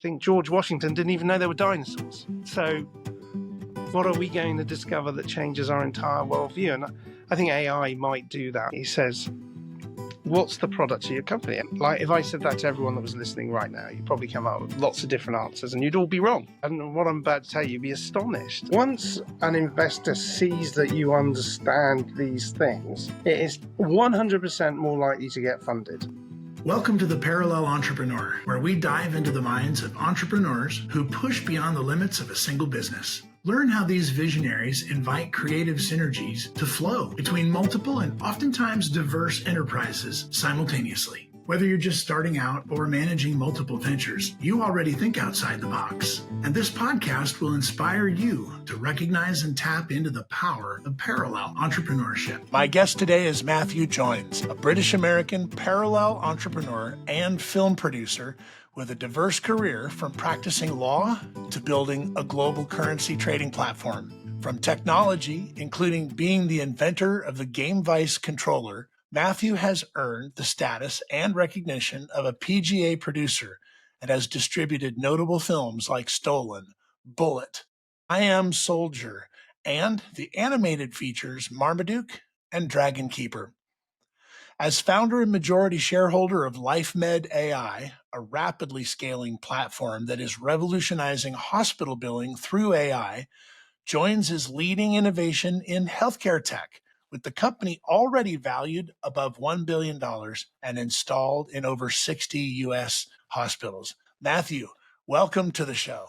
think George Washington didn't even know there were dinosaurs. So what are we going to discover that changes our entire worldview? And I think AI might do that. He says, what's the product of your company? And like, if I said that to everyone that was listening right now, you'd probably come up with lots of different answers and you'd all be wrong. And what I'm about to tell you, you'd be astonished. Once an investor sees that you understand these things, it is 100% more likely to get funded. Welcome to The Parallel Entrepreneur, where we dive into the minds of entrepreneurs who push beyond the limits of a single business. Learn how these visionaries invite creative synergies to flow between multiple and oftentimes diverse enterprises simultaneously. Whether you're just starting out or managing multiple ventures, you already think outside the box. And this podcast will inspire you to recognize and tap into the power of parallel entrepreneurship. My guest today is Matthew Joynes, a British-American parallel entrepreneur and film producer with a diverse career from practicing law to building a global currency trading platform. From technology, including being the inventor of the GameVice controller, Matthew has earned the status and recognition of a PGA producer and has distributed notable films like Stolen, Bullet, I Am Soldier, and the animated features Marmaduke and Dragon Keeper. As founder and majority shareholder of LifeMed AI, a rapidly scaling platform that is revolutionizing hospital billing through AI, Joynes is leading innovation in healthcare tech, with the company already valued above $1 billion and installed in over 60 U.S. hospitals. Matthew, welcome to the show.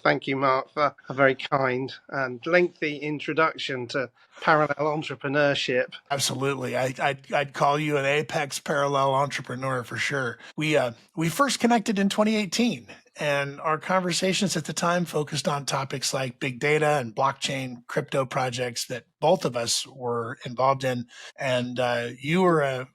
Thank you, Mark, for a very kind and lengthy introduction to parallel entrepreneurship. Absolutely. I'd call you an apex parallel entrepreneur for sure. We first connected in 2018, and our conversations at the time focused on topics like big data and blockchain crypto projects that both of us were involved in. And you were a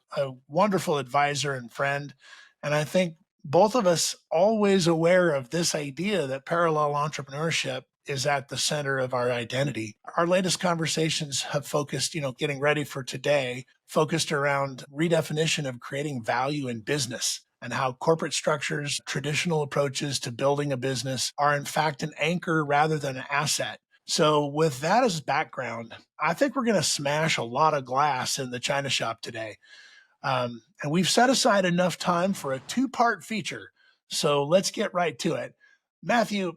wonderful advisor and friend. And I think both of us always aware of this idea that parallel entrepreneurship is at the center of our identity. Our latest conversations have focused, getting ready for today, focused around redefinition of creating value in business and how corporate structures, traditional approaches to building a business are in fact an anchor rather than an asset. So with that as background, I think we're going to smash a lot of glass in the China shop today. And we've set aside enough time for a two-part feature. So let's get right to it. Matthew,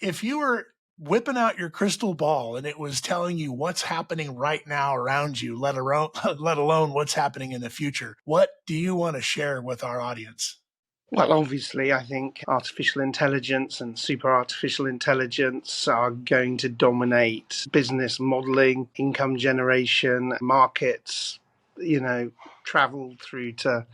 if you were whipping out your crystal ball and it was telling you what's happening right now around you, let alone what's happening in the future, what do you want to share with our audience? Well, obviously, I think artificial intelligence and super artificial intelligence are going to dominate business modeling, income generation, markets, travel through to,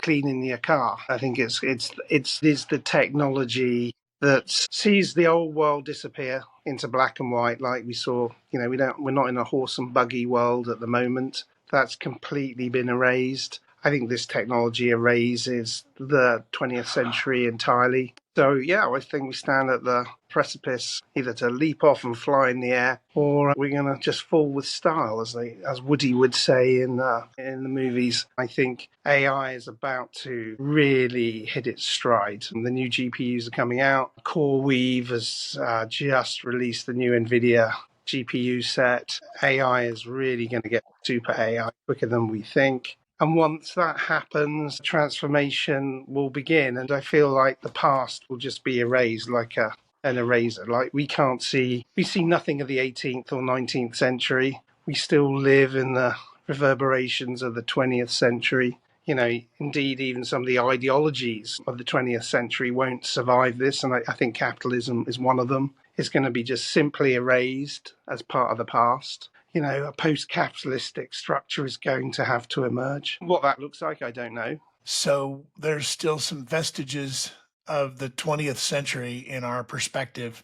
cleaning your car. I think it is the technology that sees the old world disappear into black and white, like we saw. We're not in a horse and buggy world at the moment. That's completely been erased. I think this technology erases the 20th century entirely. So, yeah, I think we stand at the precipice either to leap off and fly in the air, or we're going to just fall with style, as Woody would say in the movies. I think AI is about to really hit its stride. The new GPUs are coming out. CoreWeave has just released the new NVIDIA GPU set. AI is really going to get super AI quicker than we think. And once that happens, transformation will begin. And I feel like the past will just be erased like an eraser. Like we see nothing of the 18th or 19th century. We still live in the reverberations of the 20th century. Indeed, even some of the ideologies of the 20th century won't survive this. And I think capitalism is one of them. It's going to be just simply erased as part of the past. A post-capitalistic structure is going to have to emerge. What that looks like, I don't know. So there's still some vestiges of the 20th century in our perspective,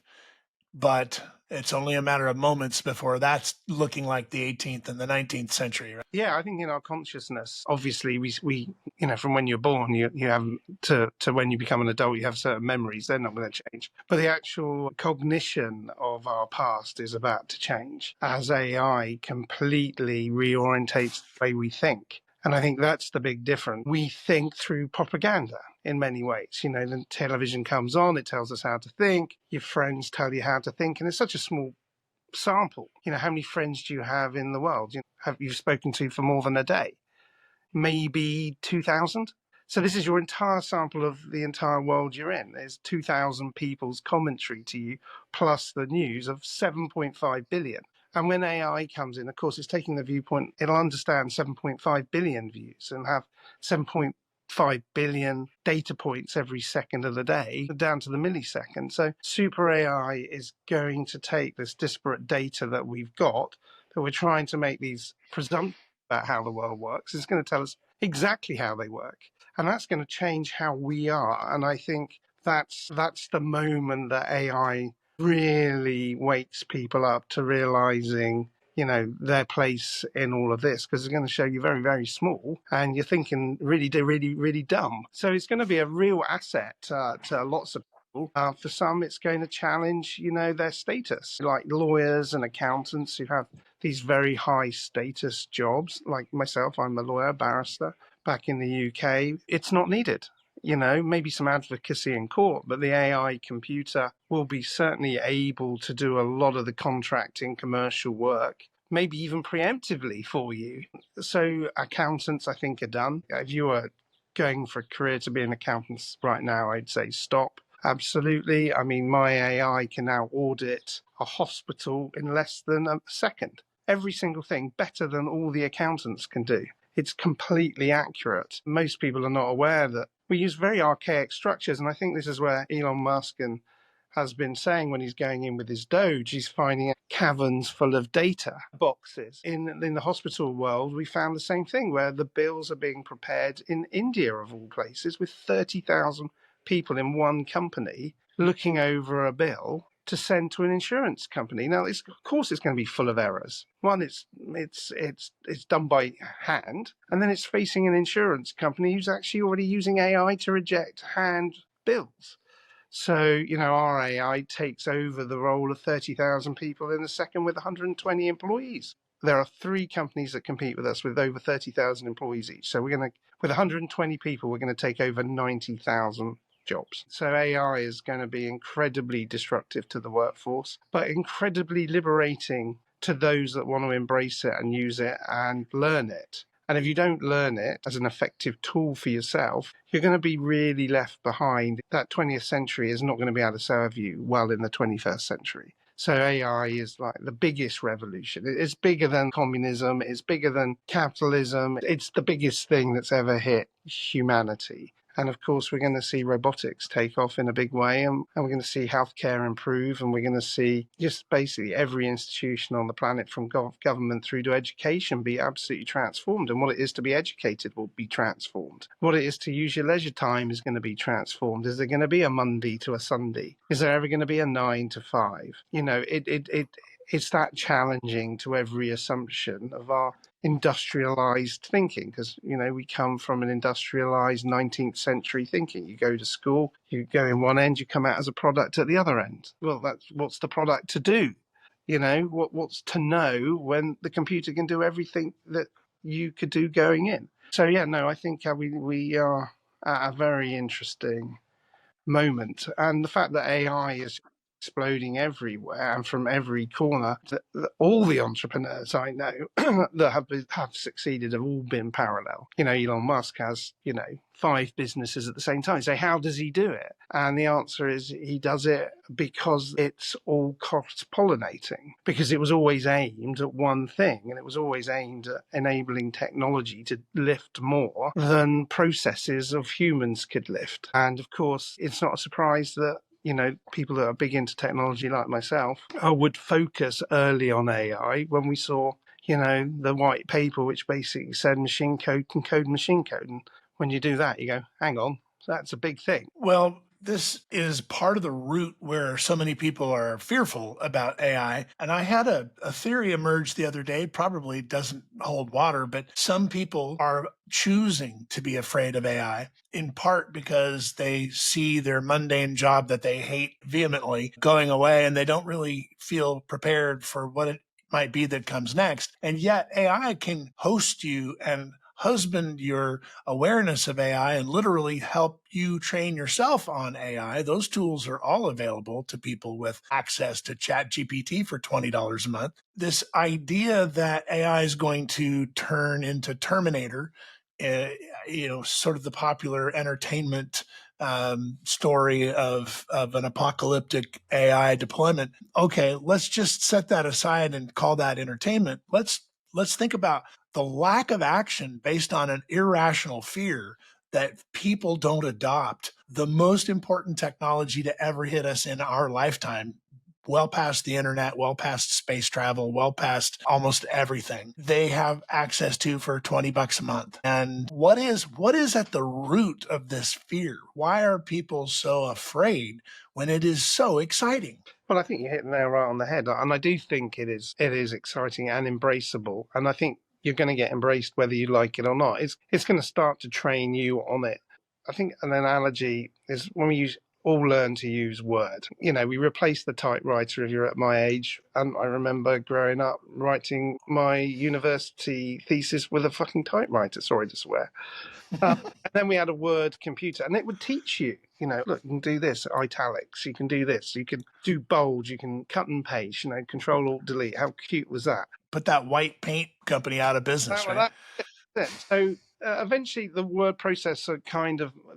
but it's only a matter of moments before that's looking like the 18th and the 19th century, right? Yeah, I think in our consciousness, obviously, we from when you're born, you have to when you become an adult, you have certain memories. They're not going to change. But the actual cognition of our past is about to change as AI completely reorientates the way we think. And I think that's the big difference. We think through propaganda in many ways. You know, the television comes on, it tells us how to think. Your friends tell you how to think. And it's such a small sample. You know, how many friends do you have in the world? You know, have you spoken to for more than a day? Maybe 2,000. So this is your entire sample of the entire world you're in. There's 2,000 people's commentary to you, plus the news of 7.5 billion. And when AI comes in, of course, it's taking the viewpoint, it'll understand 7.5 billion views and have 7.5 billion data points every second of the day, down to the millisecond. So super AI is going to take this disparate data that we've got, that we're trying to make these presumptions about how the world works. It's going to tell us exactly how they work. And that's going to change how we are. And I think that's the moment that AI really wakes people up to realizing, you know, their place in all of this, because it's going to show you very, very small and you're thinking really, really dumb. So it's going to be a real asset to lots of people. For some, it's going to challenge, you know, their status, like lawyers and accountants who have these very high status jobs. Like myself, I'm a lawyer, barrister back in the UK. It's not needed. You know, maybe some advocacy in court, but the AI computer will be certainly able to do a lot of the contracting commercial work, maybe even preemptively for you. So accountants, I think, are done. If you are going for a career to be an accountant right now, I'd say stop. Absolutely. I mean, my AI can now audit a hospital in less than a second. Every single thing, better than all the accountants can do. It's completely accurate. Most people are not aware that we use very archaic structures. And I think this is where Elon Musk has been saying when he's going in with his Doge, he's finding caverns full of data boxes. In the hospital world, we found the same thing, where the bills are being prepared in India, of all places, with 30,000 people in one company looking over a bill to send to an insurance company. Now, of course, it's going to be full of errors. One, it's done by hand, and then it's facing an insurance company who's actually already using AI to reject hand bills. So, you know, our AI takes over the role of 30,000 people in a second with 120 employees. There are 3 companies that compete with us with over 30,000 employees each. So with 120 people, we're going to take over 90,000 jobs. So AI is going to be incredibly disruptive to the workforce, but incredibly liberating to those that want to embrace it and use it and learn it. And if you don't learn it as an effective tool for yourself, you're going to be really left behind. That 20th century is not going to be able to serve you well in the 21st century. So AI is like the biggest revolution. It's bigger than communism. It's bigger than capitalism. It's the biggest thing that's ever hit humanity. And of course, we're going to see robotics take off in a big way, and we're going to see healthcare improve, and we're going to see just basically every institution on the planet, from government through to education, be absolutely transformed. And what it is to be educated will be transformed. What it is to use your leisure time is going to be transformed. Is there going to be a Monday to a Sunday? Is there ever going to be a 9 to 5? You know, it's that challenging to every assumption of our industrialized thinking, because, you know, we come from an industrialized 19th century thinking. You go to school, you go in one end, you come out as a product at the other end. Well, that's what's the product to do? You know, what's to know when the computer can do everything that you could do going in? So yeah, no, I think we are at a very interesting moment. And the fact that AI is exploding everywhere and from every corner, that all the entrepreneurs I know that have succeeded have all been parallel. You know, Elon Musk has, you know, 5 businesses at the same time. So how does he do it? And the answer is he does it because it's all cross-pollinating, because it was always aimed at one thing, and it was always aimed at enabling technology to lift more than processes of humans could lift. And of course, it's not a surprise that, you know, people that are big into technology like myself would focus early on AI when we saw, you know, the white paper, which basically said machine code can code machine code. And when you do that, you go, hang on, that's a big thing. Well, this is part of the root where so many people are fearful about AI. And I had a theory emerge the other day, probably doesn't hold water, but some people are choosing to be afraid of AI, in part because they see their mundane job that they hate vehemently going away, and they don't really feel prepared for what it might be that comes next. And yet AI can host you and husband your awareness of AI and literally help you train yourself on AI. Those tools are all available to people with access to ChatGPT for $20 a month. This idea that AI is going to turn into Terminator, sort of the popular entertainment story of an apocalyptic AI deployment. Okay, let's just set that aside and call that entertainment. Let's think about the lack of action based on an irrational fear that people don't adopt the most important technology to ever hit us in our lifetime, well past the internet, well past space travel, well past almost everything they have access to for $20 a month. And what is at the root of this fear? Why are people so afraid when it is so exciting? Well, I think you hit the nail right on the head, and I do think it is exciting and embraceable, and I think you're going to get embraced whether you like it or not. It's going to start to train you on it. I think an analogy is when we all learn to use Word. We replace the typewriter if you're at my age, and I remember growing up writing my university thesis with a fucking typewriter. Sorry to swear. And then we had a Word computer, and it would teach you, look, you can do this, italics, you can do this, you can do bold, you can cut and paste, Control Alt Delete. How cute was that? Put that white paint company out of business, right? That's it. So eventually, the word processor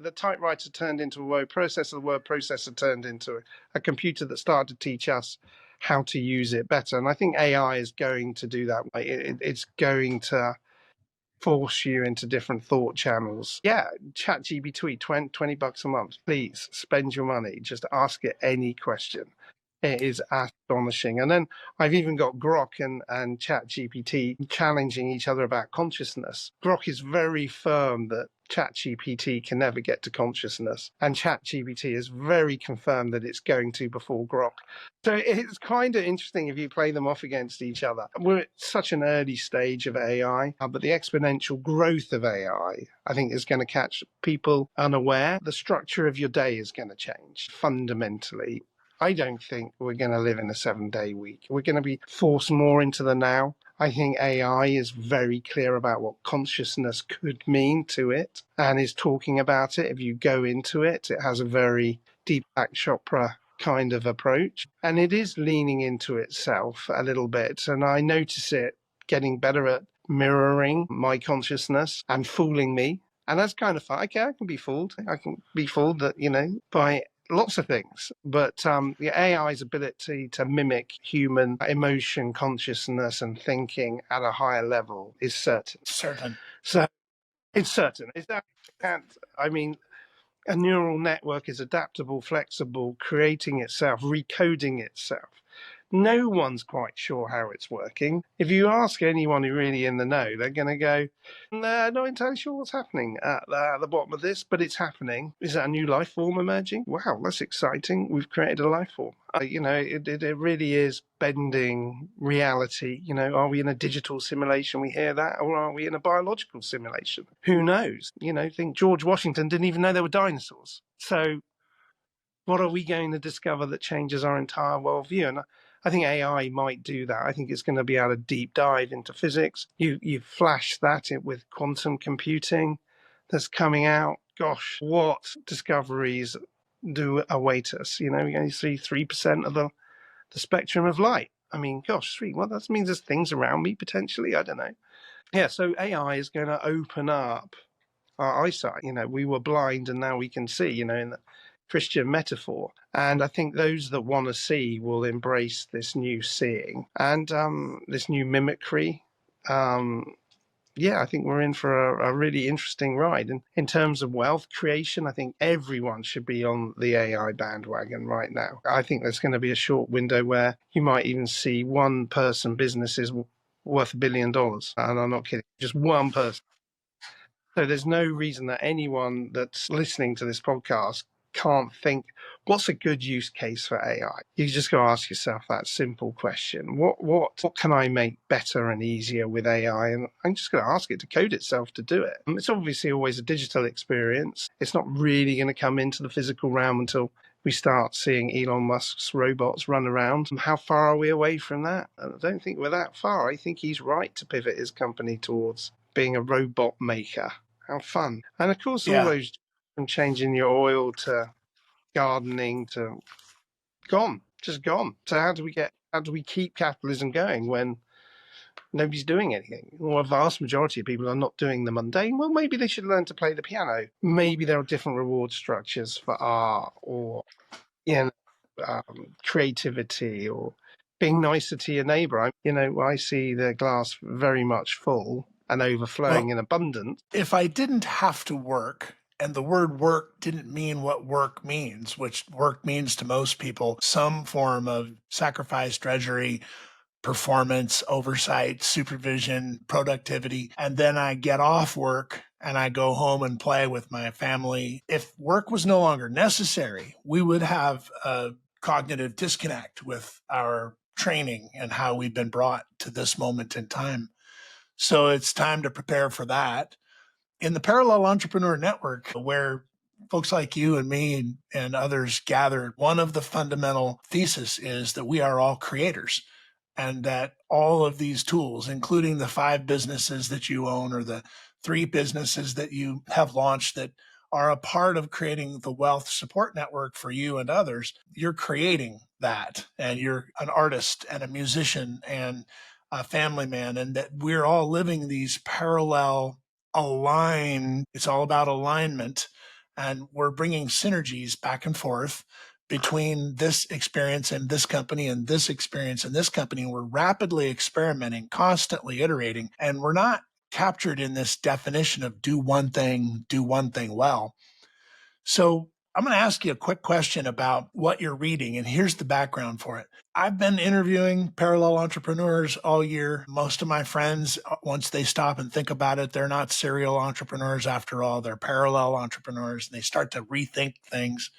the typewriter turned into a word processor, the word processor turned into a computer that started to teach us how to use it better. And I think AI is going to do that. It's going to force you into different thought channels. Yeah, ChatGPT, $20 a month. Please spend your money. Just ask it any question. It is astonishing. And then I've even got Grok and ChatGPT challenging each other about consciousness. Grok is very firm that ChatGPT can never get to consciousness, and ChatGPT is very confirmed that it's going to before Grok. So it's kind of interesting if you play them off against each other. We're at such an early stage of AI, but the exponential growth of AI, I think, is going to catch people unaware. The structure of your day is going to change fundamentally. I don't think we're going to live in a 7-day week. We're going to be forced more into the now. I think AI is very clear about what consciousness could mean to it and is talking about it. If you go into it, it has a very Deepak Chopra kind of approach, and it is leaning into itself a little bit. And I notice it getting better at mirroring my consciousness and fooling me. And that's kind of fun. Okay, I can be fooled. I can be fooled that, by lots of things, but the AI's ability to mimic human emotion, consciousness, and thinking at a higher level is certain. So it's certain. A neural network is adaptable, flexible, creating itself, recoding itself. No one's quite sure how it's working. If you ask anyone who really in the know, they're going to go, "No, not entirely sure what's happening at the bottom of this, but it's happening. Is that a new life form emerging? Wow, that's exciting. We've created a life form." It really is bending reality. Are we in a digital simulation? We hear that, or are we in a biological simulation? Who knows? Think George Washington didn't even know there were dinosaurs. So what are we going to discover that changes our entire worldview? And I think AI might do that. I think it's going to be able to deep dive into physics. You flash that with quantum computing that's coming out. Gosh, what discoveries do await us? We only see 3% of the spectrum of light. I mean, gosh, well, that means there's things around me potentially. I don't know. Yeah, so AI is going to open up our eyesight. We were blind and now we can see, in the Christian metaphor. And I think those that want to see will embrace this new seeing and this new mimicry. I think we're in for a really interesting ride. And in terms of wealth creation, I think everyone should be on the AI bandwagon right now. I think there's going to be a short window where you might even see one person businesses worth $1 billion. And I'm not kidding, just one person. So there's no reason that anyone that's listening to this podcast can't think, what's a good use case for AI? You just got to ask yourself that simple question. What can I make better and easier with AI? And I'm just going to ask it to code itself to do it. It's obviously always a digital experience. It's not really going to come into the physical realm until we start seeing Elon Musk's robots run around. How far are we away from that? I don't think we're that far. I think he's right to pivot his company towards being a robot maker. How fun. And of course, all Yeah. those from changing your oil to gardening to just gone. So how do we keep capitalism going when nobody's doing anything? Well, a vast majority of people are not doing the mundane. Well, maybe they should learn to play the piano. Maybe there are different reward structures for art or, you know, creativity or being nicer to your neighbor. I see the glass very much full and overflowing Well, in abundance. if I didn't have to work, and the word work didn't mean what work means, which work means to most people some form of sacrifice, drudgery, performance, oversight, supervision, productivity, and then I get off work and I go home and play with my family. If work was no longer necessary, we would have a cognitive disconnect with our training and how we've been brought to this moment in time. So it's time to prepare for that. In the Parallel Entrepreneur Network, where folks like you and me and others gather, one of the fundamental thesis is that we are all creators, and that all of these tools, including the 5 businesses that you own or the 3 businesses that you have launched that are a part of creating the wealth support network for you and others, you're creating that. And you're an artist and a musician and a family man, and that we're all living these parallel it's all about alignment, and we're bringing synergies back and forth between this experience and this company and this experience and this company. We're rapidly experimenting, constantly iterating, and we're not captured in this definition of do one thing well. So I'm going to ask you a quick question about what you're reading, and here's the background for it. I've been interviewing parallel entrepreneurs all year. Most of my friends, once they stop and think about it, they're not serial entrepreneurs after all. They're parallel entrepreneurs, and they start to rethink things.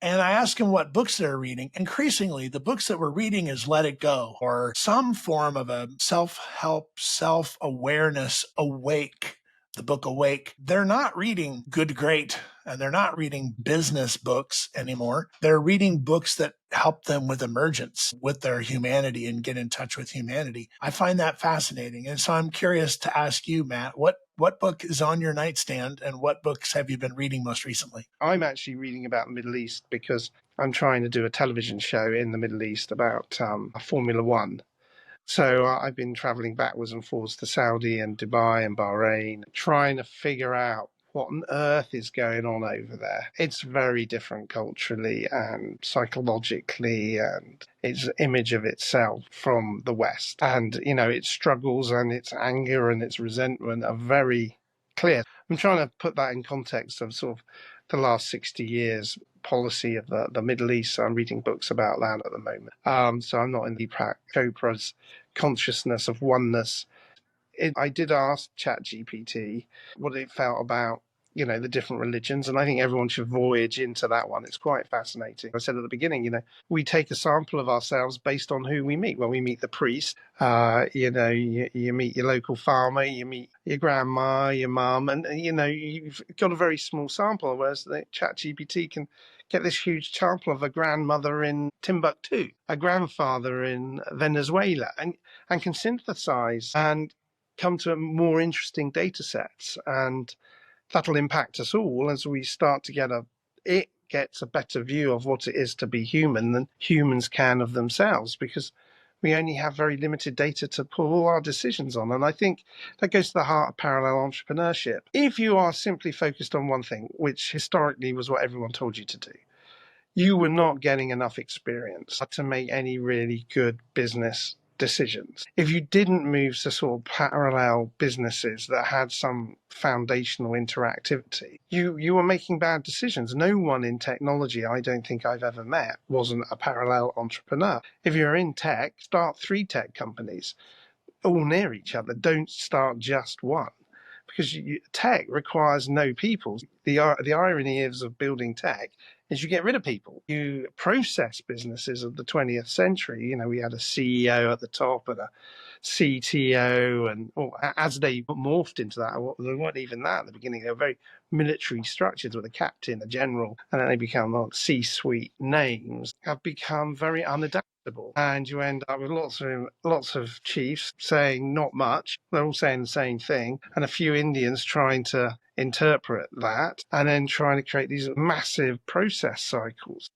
And I ask them what books they're reading. Increasingly, the books that we're reading is Let It Go or some form of a self-help, self-awareness, Awake, the book Awake. They're not reading Good Great, and they're not reading business books anymore. They're reading books that help them with emergence, with their humanity, and get in touch with humanity. I find that fascinating. And so I'm curious to ask you, Matt, what book is on your nightstand, and what books have you been reading most recently? I'm actually reading about the Middle East because I'm trying to do a television show in the Middle East about Formula One. So I've been traveling backwards and forwards to Saudi and Dubai and Bahrain, trying to figure out what on earth is going on over there. It's very different culturally and psychologically, and its image of itself from the West. And, its struggles and its anger and its resentment are very clear. I'm trying to put that in context of sort of the last 60 years policy of the Middle East. So I'm reading books about that at the moment. So I'm not in Deepak Chopra's consciousness of oneness. I did ask ChatGPT what it felt about, the different religions, and I think everyone should voyage into that one. It's quite fascinating. I said at the beginning, we take a sample of ourselves based on who we meet. Well, we meet the priest, you meet your local farmer, you meet your grandma, your mum, and, you've got a very small sample, whereas the ChatGPT can get this huge sample of a grandmother in Timbuktu, a grandfather in Venezuela, and can synthesize and come to more interesting data sets, and that'll impact us all as we start to it gets a better view of what it is to be human than humans can of themselves, because we only have very limited data to pull all our decisions on. And I think that goes to the heart of parallel entrepreneurship. If you are simply focused on one thing, which historically was what everyone told you to do, you were not getting enough experience to make any really good business decisions. If you didn't move to sort of parallel businesses that had some foundational interactivity, you were making bad decisions. No one in technology I don't think I've ever met wasn't a parallel entrepreneur. If you're in tech, start 3 tech companies all near each other. Don't start just one, because tech requires no people. The irony is of building tech is you get rid of people. You process businesses of the 20th century. You know, we had a CEO at the top and a CTO, and as they morphed into that, they weren't even that at the beginning. They were very military structures with a captain, a general, and then they become C-suite names, have become very unadaptable. And you end up with lots of chiefs saying not much. They're all saying the same thing, and a few Indians trying to interpret that, and then trying to create these massive process cycles.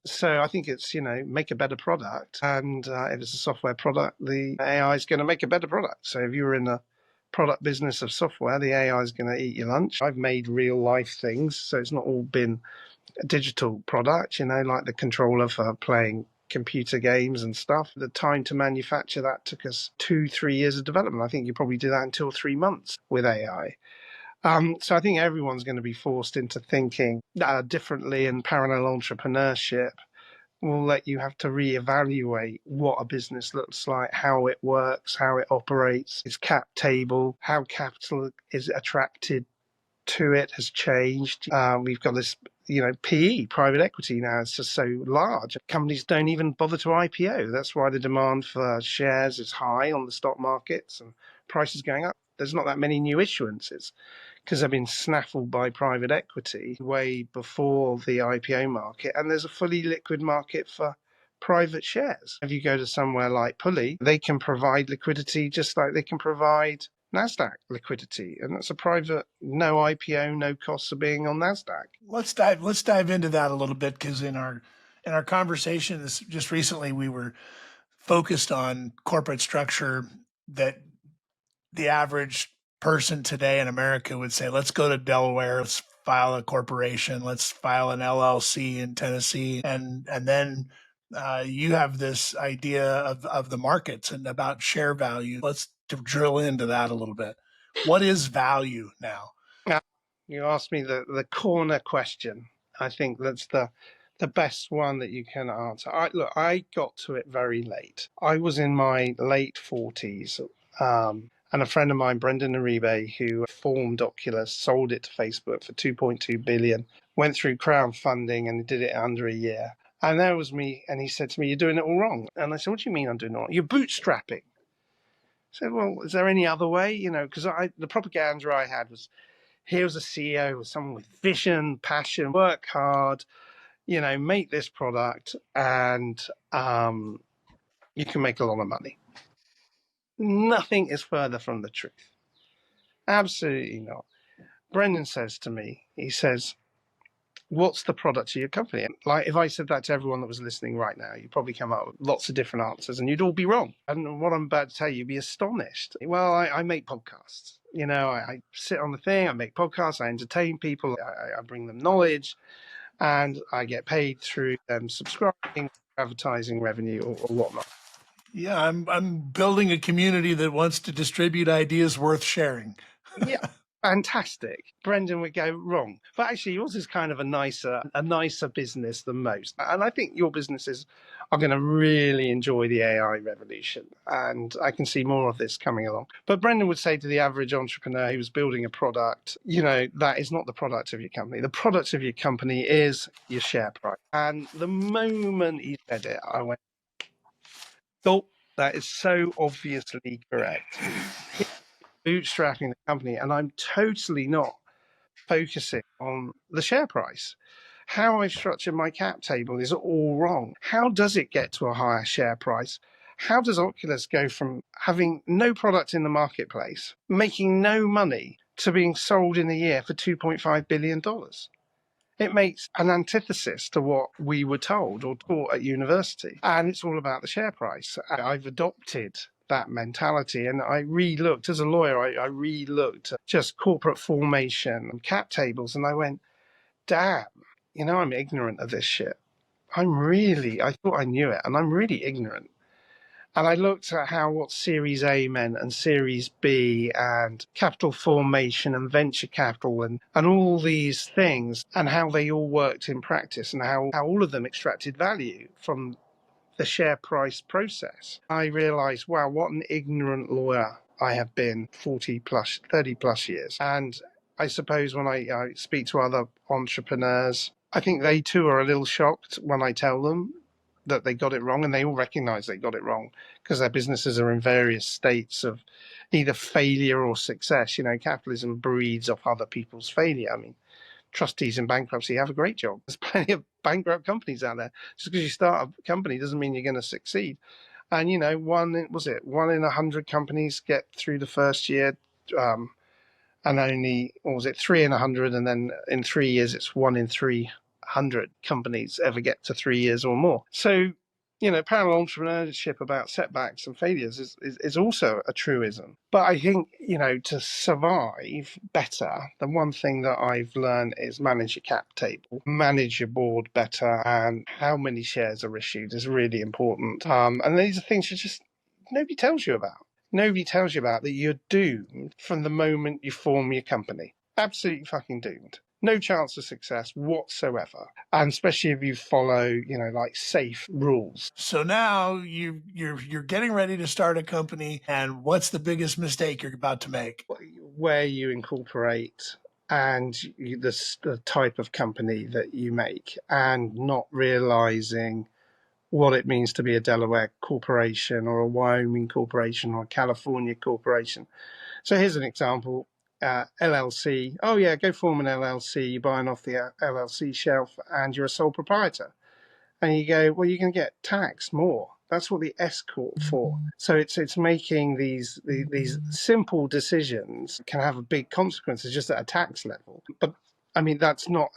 So I think it's, make a better product. And if it's a software product, the AI is going to make a better product. So if you're in the product business of software, the AI is going to eat your lunch. I've made real life things. So it's not all been a digital product, like the controller for playing computer games and stuff. The time to manufacture that took us 2-3 years of development. I think you probably do that in 2 or 3 months with AI. So I think everyone's going to be forced into thinking differently, and parallel entrepreneurship will let you have to reevaluate what a business looks like, how it works, how it operates, its cap table, how capital is attracted to it has changed. We've got this, PE, private equity now is just so large. Companies don't even bother to IPO. That's why the demand for shares is high on the stock markets and prices going up. There's not that many new issuances because they've been snaffled by private equity way before the IPO market. And there's a fully liquid market for private shares. If you go to somewhere like Pulley, they can provide liquidity just like they can provide NASDAQ liquidity. And that's a private, no IPO, no costs of being on NASDAQ. Let's dive into that a little bit, because in our conversation just recently, we were focused on corporate structure, that the average person today in America would say, let's go to Delaware, let's file a corporation, let's file an LLC in Tennessee. And then you have this idea of the markets and about share value. Let's drill into that a little bit. What is value now? You asked me the corner question. I think that's the best one that you can answer. I got to it very late. I was in my late 40s. And a friend of mine, Brendan Uribe, who formed Oculus, sold it to Facebook for 2.2 billion, went through crowdfunding and did it under a year. And there was me, and he said to me, "You're doing it all wrong." And I said, "What do you mean I'm doing it wrong? You're bootstrapping." I said, "Well, is there any other way?" Because the propaganda I had was, here was a CEO, someone with vision, passion, work hard, make this product, and you can make a lot of money. Nothing is further from the truth. Absolutely not. Brendan says to me, he says, "What's the product of your company?" And like, if I said that to everyone that was listening right now, you'd probably come up with lots of different answers and you'd all be wrong. And what I'm about to tell you, you'd be astonished. Well, I make podcasts. I sit on the thing, I make podcasts, I entertain people, I bring them knowledge, and I get paid through them subscribing, advertising revenue, or whatnot. Yeah, I'm building a community that wants to distribute ideas worth sharing. Yeah, fantastic. Brendan would go, "Wrong." But actually yours is kind of a nicer business than most. And I think your businesses are going to really enjoy the AI revolution. And I can see more of this coming along. But Brendan would say to the average entrepreneur who was building a product, that is not the product of your company. The product of your company is your share price. And the moment he said it, I went, "Oh, that is so obviously correct." Bootstrapping the company, and I'm totally not focusing on the share price. How I've structured my cap table is all wrong. How does it get to a higher share price? How does Oculus go from having no product in the marketplace, making no money, to being sold in a year for $2.5 billion? It makes an antithesis to what we were told or taught at university. And it's all about the share price. I've adopted that mentality. And I re-looked, as a lawyer, I re-looked at just corporate formation and cap tables. And I went, damn, I'm ignorant of this shit. I thought I knew it, and I'm really ignorant. And I looked at what Series A meant and Series B and capital formation and venture capital and all these things, and how they all worked in practice, and how all of them extracted value from the share price process. I realized, wow, what an ignorant lawyer I have been 30 plus years. And I suppose when I speak to other entrepreneurs, I think they too are a little shocked when I tell them that they got it wrong, and they all recognize they got it wrong because their businesses are in various states of either failure or success. Capitalism breeds off other people's failure. I mean, trustees in bankruptcy have a great job. There's plenty of bankrupt companies out there. Just because you start a company doesn't mean you're going to succeed. And one in 100 companies get through the first year, and only, what was it, 3 in 100, and then in 3 years it's 1 in 300 companies ever get to 3 years or more. So parallel entrepreneurship about setbacks and failures is also a truism. But I think, to survive better, the one thing that I've learned is manage your cap table, manage your board better, and how many shares are issued is really important. And these are things nobody tells you about. Nobody tells you about that you're doomed from the moment you form your company. Absolutely fucking doomed. No chance of success whatsoever. And especially if you follow, like safe rules. So now you're getting ready to start a company, and what's the biggest mistake you're about to make? Where you incorporate and the type of company that you make, and not realizing what it means to be a Delaware corporation or a Wyoming corporation or a California corporation. So here's an example. LLC. Oh yeah, go form an LLC. You're buying off the LLC shelf and you're a sole proprietor. And you go, well, you can get taxed more. That's what the S corp for. So it's making these simple decisions can have a big consequences just at a tax level. But I mean, that's not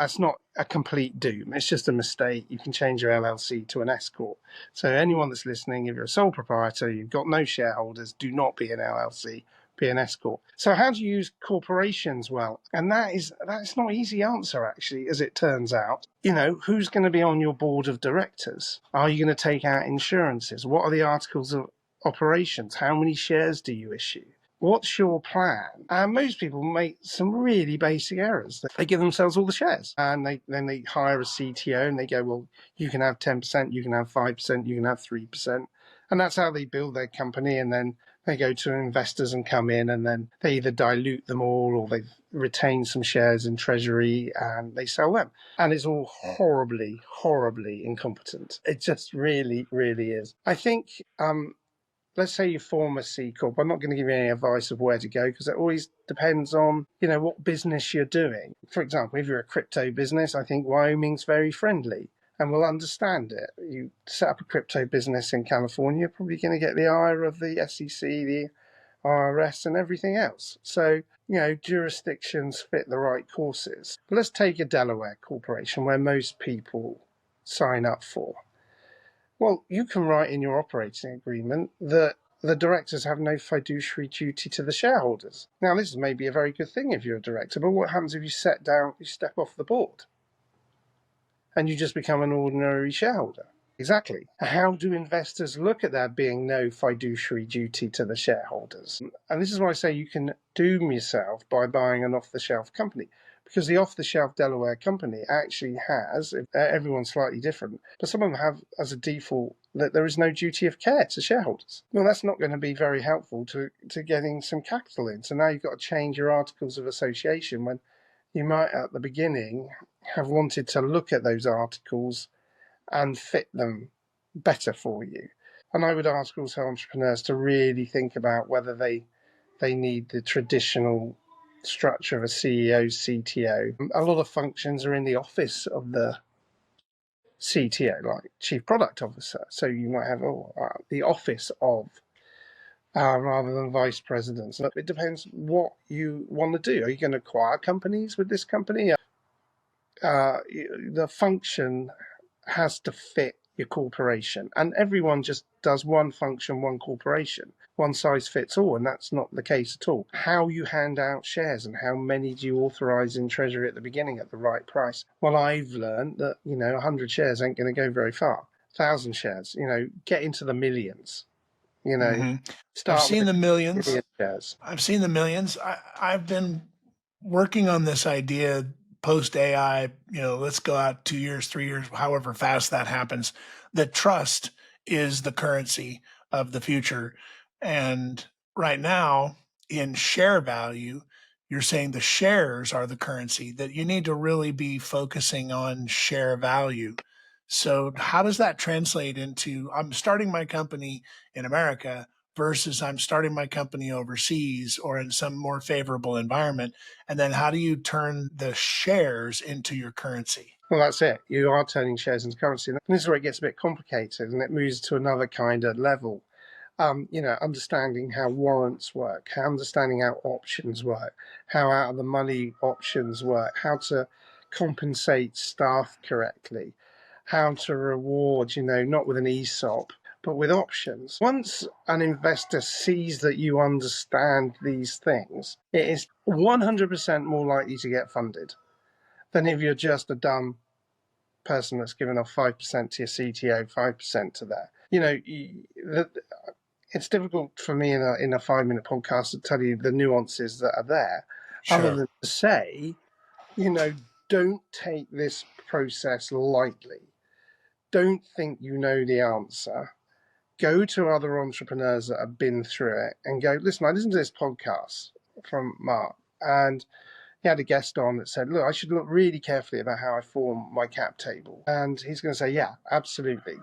a complete doom. It's just a mistake. You can change your LLC to an S corp. So anyone that's listening, if you're a sole proprietor, you've got no shareholders, do not be an LLC. Be an S corp. So how do you use corporations well? And that's not an easy answer, actually, as it turns out. Who's going to be on your board of directors? Are you going to take out insurances? What are the articles of operations? How many shares do you issue? What's your plan? And most people make some really basic errors. They give themselves all the shares, and then they hire a CTO, and they go, well, you can have 10%, you can have 5%, you can have 3%. And that's how they build their company. And then they go to investors and come in, and then they either dilute them all or they retain some shares in treasury and they sell them. And it's all horribly, horribly incompetent. It just really, really is. I think, let's say you form a C Corp. I'm not going to give you any advice of where to go because it always depends on, what business you're doing. For example, if you're a crypto business, I think Wyoming's very friendly and will understand it. You set up a crypto business in California, you're probably going to get the ire of the SEC, the IRS, and everything else. So, jurisdictions fit the right courses. But let's take a Delaware corporation where most people sign up for. Well, you can write in your operating agreement that the directors have no fiduciary duty to the shareholders. Now, this is maybe a very good thing if you're a director, but what happens if you step off the board? And you just become an ordinary shareholder. Exactly. How do investors look at there being no fiduciary duty to the shareholders? And this is why I say you can doom yourself by buying an off-the-shelf company, because the off-the-shelf Delaware company actually has, everyone's slightly different, but some of them have as a default that there is no duty of care to shareholders. Well, that's not going to be very helpful to getting some capital in. So now you've got to change your articles of association when you might at the beginning have wanted to look at those articles and fit them better for you. And I would ask also entrepreneurs to really think about whether they need the traditional structure of a CEO, CTO. A lot of functions are in the office of the CTO, like Chief Product Officer. So you might have the office of rather than vice presidents. It depends what you want to do. Are you going to acquire companies with this company? The function has to fit your corporation, and everyone just does one function, one corporation, one size fits all, and that's not the case at all. How you hand out shares and how many do you authorize in treasury at the beginning at the right price? Well, I've learned that 100 shares ain't going to go very far. 1,000 shares, get into the millions. Start. I've seen the millions. Million shares. I've seen the millions. I've been working on this idea post AI, let's go out 2 years, 3 years, however fast that happens, that trust is the currency of the future. And right now in share value, you're saying the shares are the currency, that you need to really be focusing on share value. So how does that translate into, I'm starting my company in America versus I'm starting my company overseas or in some more favorable environment? And then how do you turn the shares into your currency? Well, that's it. You are turning shares into currency. And this is where it gets a bit complicated and it moves to another kind of level. Understanding how warrants work, how understanding how options work, how out of the money options work, how to compensate staff correctly, how to reward, not with an ESOP, but with options. Once an investor sees that you understand these things, it is 100% more likely to get funded than if you're just a dumb person that's given off 5% to your CTO, 5% to that. It's difficult for me in a 5-minute podcast to tell you the nuances that are there, other than to say, don't take this process lightly. Don't think you know the answer. Go to other entrepreneurs that have been through it and go, listen, I listened to this podcast from Mark, and he had a guest on that said, look, I should look really carefully about how I form my cap table. And he's going to say, yeah, absolutely.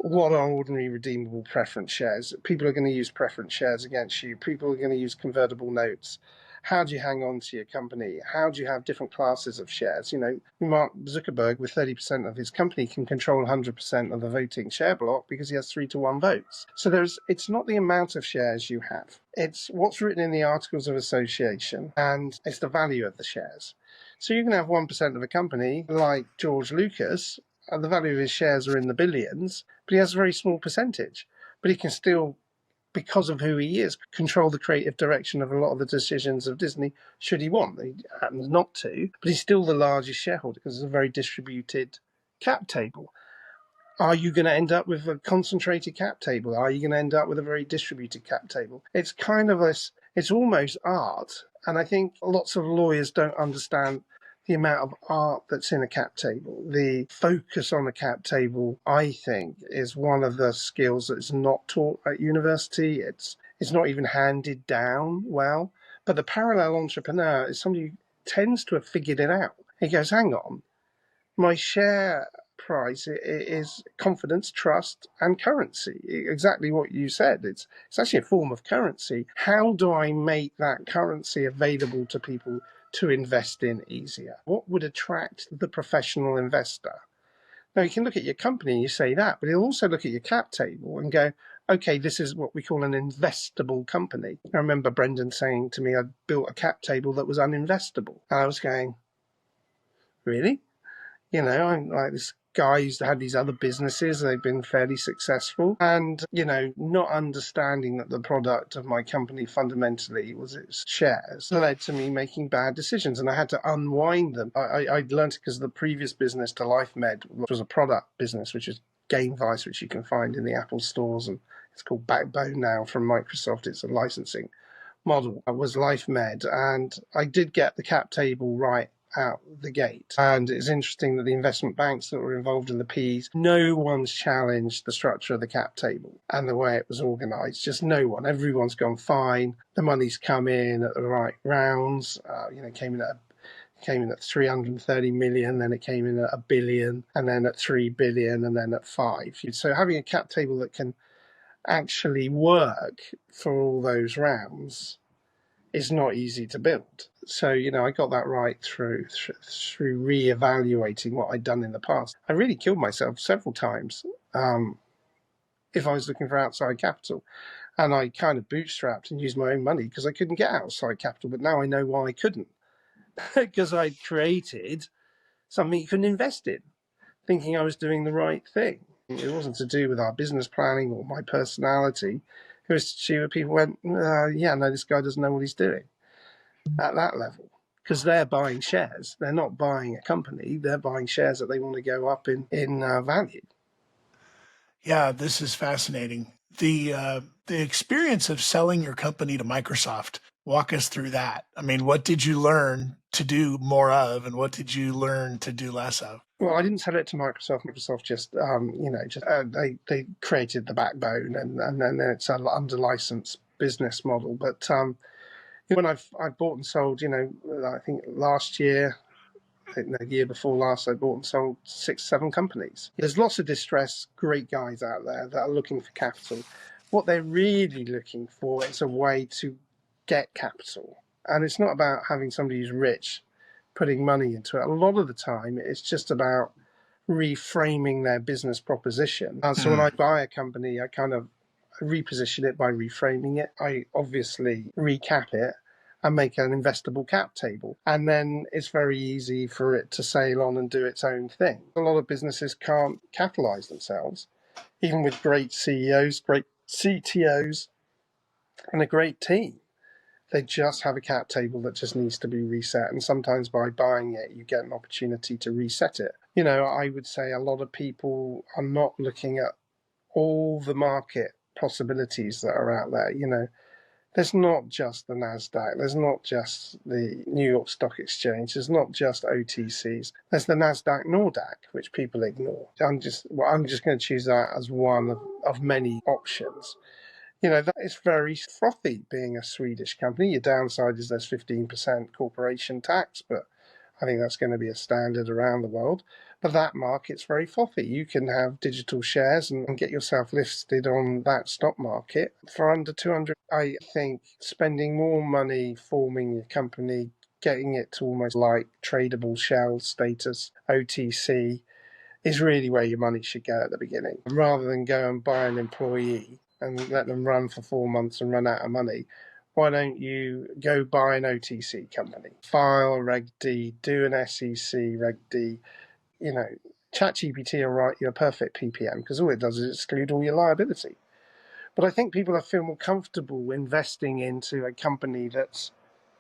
What are ordinary redeemable preference shares? People are going to use preference shares against you. People are going to use convertible notes. How do you hang on to your company? How do you have different classes of shares? Mark Zuckerberg, with 30% of his company, can control 100% of the voting share block because he has 3-to-1 votes. So it's not the amount of shares you have. It's what's written in the Articles of Association, and it's the value of the shares. So you can have 1% of a company like George Lucas, and the value of his shares are in the billions, but he has a very small percentage. But he can still, because of who he is, control the creative direction of a lot of the decisions of Disney, should he want. He happens not to, but he's still the largest shareholder because it's a very distributed cap table. Are you going to end up with a concentrated cap table? Are you going to end up with a very distributed cap table? It's kind of it's almost art. And I think lots of lawyers don't understand the amount of art that's in a cap table. The focus on a cap table, I think, is one of the skills that's not taught at university. It's not even handed down well. But the parallel entrepreneur is somebody who tends to have figured it out. He goes, hang on, my share price is confidence, trust, and currency. Exactly what you said. It's actually a form of currency. How do I make that currency available to people to invest in easier? What would attract the professional investor? Now, you can look at your company and you say that, but he'll also look at your cap table and go, okay, this is what we call an investable company. I remember Brendan saying to me, I built a cap table that was uninvestable. And I was going, really? I'm like this guy who's had these other businesses, they've been fairly successful. And, not understanding that the product of my company fundamentally was its shares led to me making bad decisions. And I had to unwind them. I learned it because the previous business to LifeMed, which was a product business, which is GameVice, which you can find in the Apple stores. And it's called Backbone now from Microsoft. It's a licensing model. Was LifeMed. And I did get the cap table right out the gate. And it's interesting that the investment banks that were involved in the Ps, no one's challenged the structure of the cap table and the way it was organized. Just no one. Everyone's gone fine. The money's come in at the right rounds. Came in at 330 million, then it came in at 1 billion, and then at 3 billion, and then at 5. So having a cap table that can actually work for all those rounds is not easy to build. So, I got that right through re-evaluating what I'd done in the past. I really killed myself several times if I was looking for outside capital. And I kind of bootstrapped and used my own money because I couldn't get outside capital. But now I know why I couldn't. Because I'd created something you couldn't invest in, thinking I was doing the right thing. It wasn't to do with our business planning or my personality. It was to see where people went, this guy doesn't know what he's doing at that level. Because they're buying shares. They're not buying a company. They're buying shares that they want to go up in value. Yeah, this is fascinating. The experience of selling your company to Microsoft, walk us through that. I mean, what did you learn to do more of, and what did you learn to do less of? Well, I didn't sell it to Microsoft. Microsoft just, they created the backbone, and then it's an under license business model. But When I've bought and sold, I think last year, the year before last, I bought and sold 6, 7 companies. There's lots of distressed, great guys out there that are looking for capital. What they're really looking for is a way to get capital. And it's not about having somebody who's rich putting money into it. A lot of the time, it's just about reframing their business proposition. So when I buy a company, I kind of reposition it by reframing it. I obviously recap it and make an investable cap table. And then it's very easy for it to sail on and do its own thing. A lot of businesses can't capitalize themselves, even with great CEOs, great CTOs, and a great team. They just have a cap table that just needs to be reset. And sometimes by buying it, you get an opportunity to reset it. I would say a lot of people are not looking at all the market possibilities that are out there. There's not just the NASDAQ, there's not just the New York Stock Exchange, there's not just OTCs, there's the NASDAQ Nordac, which people ignore. I'm just going to choose that as one of many options. That is very frothy being a Swedish company. Your downside is there's 15% corporation tax, but I think that's going to be a standard around the world. But that market's very frothy. You can have digital shares and get yourself listed on that stock market for under 200. I think spending more money forming your company, getting it to almost like tradable shell status, OTC, is really where your money should go at the beginning. Rather than go and buy an employee and let them run for 4 months and run out of money, why don't you go buy an OTC company, file a Reg D, do an SEC Reg D. ChatGPT will write you a perfect PPM because all it does is exclude all your liability. But I think people feel more comfortable investing into a company that's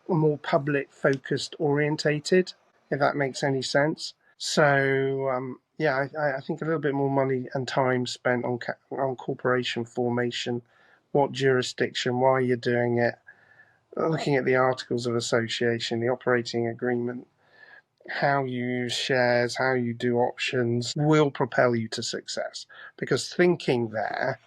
more public focused orientated, if that makes any sense. So I think a little bit more money and time spent on corporation formation, what jurisdiction, why you're doing it, looking at the articles of association, the operating agreement, how you use shares, how you do options will propel you to success, because thinking there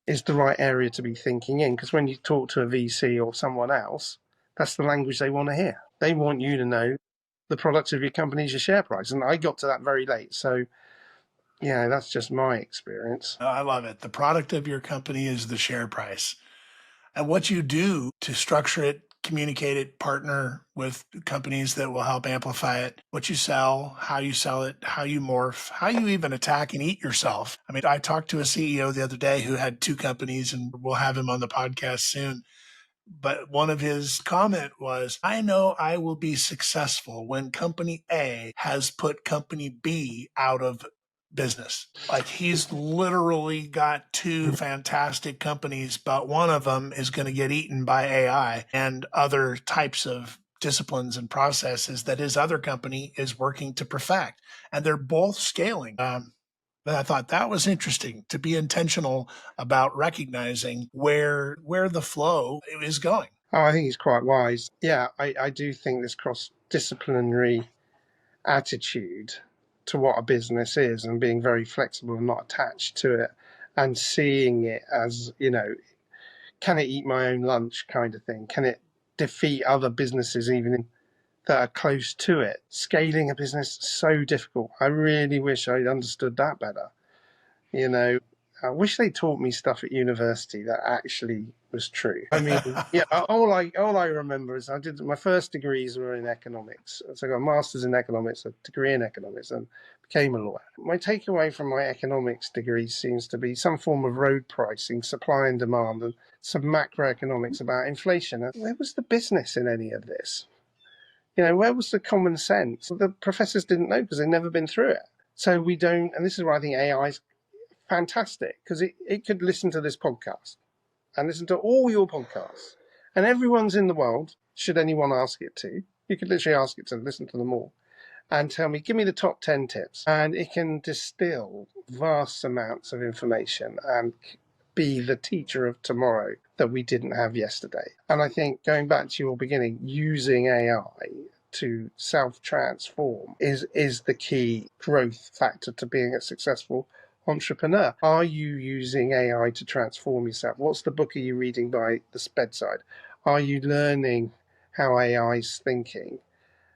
is the right area to be thinking in. Because when you talk to a VC or someone else, that's the language they want to hear. They want you to know the product of your company is your share price. And I got to that very late. So, that's just my experience. I love it. The product of your company is the share price. And what you do to structure it, communicate it, partner with companies that will help amplify it, what you sell, how you sell it, how you morph, how you even attack and eat yourself. I mean, I talked to a CEO the other day who had 2 companies, and we'll have him on the podcast soon. But one of his comment was, I know I will be successful when company A has put company B out of business. Like, he's literally got 2 fantastic companies, but one of them is going to get eaten by AI and other types of disciplines and processes that his other company is working to perfect. And they're both scaling. But I thought that was interesting, to be intentional about recognizing where the flow is going. Oh, I think he's quite wise. Yeah, I do think this cross-disciplinary attitude to what a business is and being very flexible and not attached to it and seeing it as, can it eat my own lunch kind of thing? Can it defeat other businesses even that are close to it? Scaling a business is so difficult. I really wish I'd understood that better. I wish they taught me stuff at university that actually was true. I mean, all I remember is I did my first degrees were in economics. So I got a master's in economics, a degree in economics, and became a lawyer. My takeaway from my economics degree seems to be some form of road pricing, supply and demand, and some macroeconomics about inflation. Where was the business in any of this? Where was the common sense? The professors didn't know because they'd never been through it. So we don't, and this is where I think AI is fantastic, because it could listen to this podcast and listen to all your podcasts, and everyone's in the world, should anyone ask it to. You could literally ask it to listen to them all and tell me, give me the top 10 tips. And it can distill vast amounts of information and be the teacher of tomorrow that we didn't have yesterday. And I think, going back to your beginning, using AI to self-transform is the key growth factor to being a successful entrepreneur. Are you using AI to transform yourself? What's the book are you reading by the bedside? Are you learning how AI is thinking?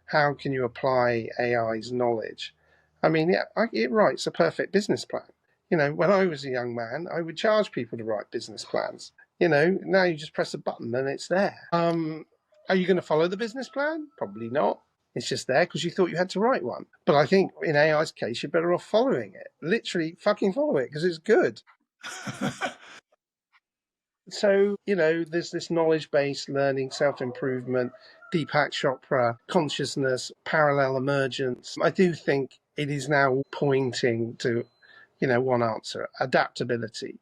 How can you apply AI's knowledge? I mean, yeah, it writes a perfect business plan. When I was a young man, I would charge people to write business plans. Now you just press a button and it's there. Are you going to follow the business plan? Probably not. It's just there because you thought you had to write one. But I think in AI's case, you're better off following it. Literally fucking follow it because it's good. So, there's this knowledge-based learning, self-improvement, Deepak Chopra, consciousness, parallel emergence. I do think it is now pointing to, one answer: adaptability.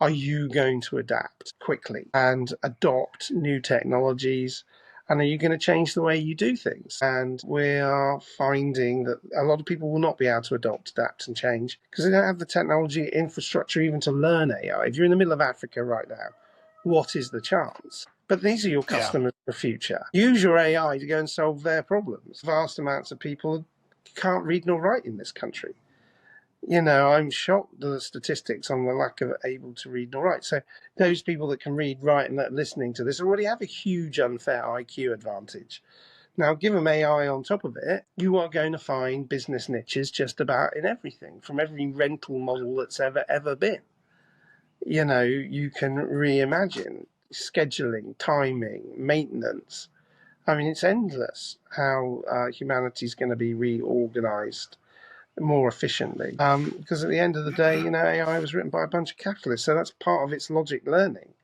Are you going to adapt quickly and adopt new technologies? And are you going to change the way you do things? And we are finding that a lot of people will not be able to adopt, adapt, and change because they don't have the technology infrastructure even to learn AI. If you're in the middle of Africa right now, what is the chance? But these are your customers for the future. Use your AI to go and solve their problems. Vast amounts of people can't read nor write in this country. I'm shocked at the statistics on the lack of able to read nor write. So those people that can read, write, and that are listening to this already have a huge unfair IQ advantage. Now, give them AI on top of it, you are going to find business niches just about in everything, from every rental model that's ever been. You can reimagine scheduling, timing, maintenance. I mean, it's endless how humanity's going to be reorganized more efficiently. Because at the end of the day, AI was written by a bunch of capitalists, so that's part of its logic learning